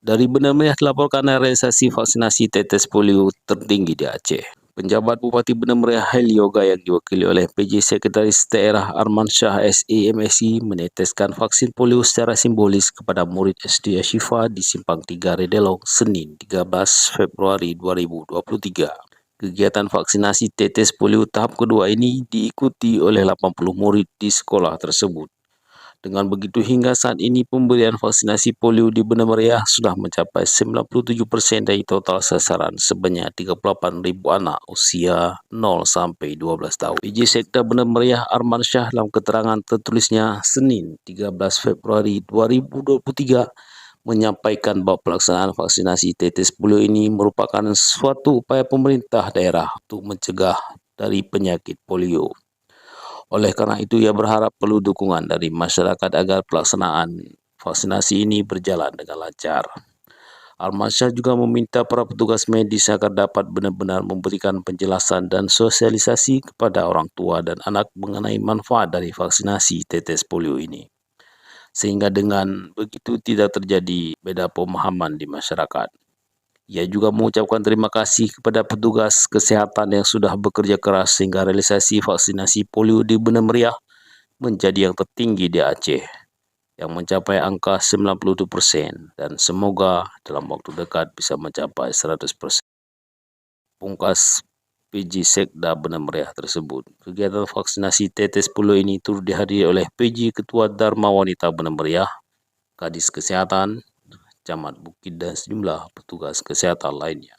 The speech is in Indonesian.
Dari Benar Meriah dilaporkan realisasi vaksinasi tetes polio tertinggi di Aceh. Penjabat Bupati Benar Meriah Hail Yoga yang diwakili oleh PJ Sekretaris Daerah Arman Shah SE MSI meneteskan vaksin polio secara simbolis kepada murid SD Ashifa di Simpang 3 Redelong, Senin 13 Februari 2023. Kegiatan vaksinasi tetes polio tahap kedua ini diikuti oleh 80 murid di sekolah tersebut. Dengan begitu, hingga saat ini pemberian vaksinasi polio di Benar Meriah sudah mencapai 97% dari total sasaran sebanyak 38.000 anak usia 0 sampai 12 tahun. PJ Sekda Benar Meriah Arman Shah dalam keterangan tertulisnya Senin 13 Februari 2023 menyampaikan bahwa pelaksanaan vaksinasi tetes polio ini merupakan suatu upaya pemerintah daerah untuk mencegah dari penyakit polio. Oleh karena itu, ia berharap perlu dukungan dari masyarakat agar pelaksanaan vaksinasi ini berjalan dengan lancar. Armansyah juga meminta para petugas medis agar dapat benar-benar memberikan penjelasan dan sosialisasi kepada orang tua dan anak mengenai manfaat dari vaksinasi tetes polio ini, sehingga dengan begitu tidak terjadi beda pemahaman di masyarakat. Ia juga mengucapkan terima kasih kepada petugas kesehatan yang sudah bekerja keras sehingga realisasi vaksinasi polio di Benar Meriah menjadi yang tertinggi di Aceh, yang mencapai angka 97%, dan semoga dalam waktu dekat bisa mencapai 100%. Pungkas PJ Sekda Benar Meriah tersebut. Kegiatan vaksinasi tetes polio ini turut dihadiri oleh PJ Ketua Dharma Wanita Benar Meriah, Kadis Kesehatan, Camat Bukit dan sejumlah petugas kesehatan lainnya.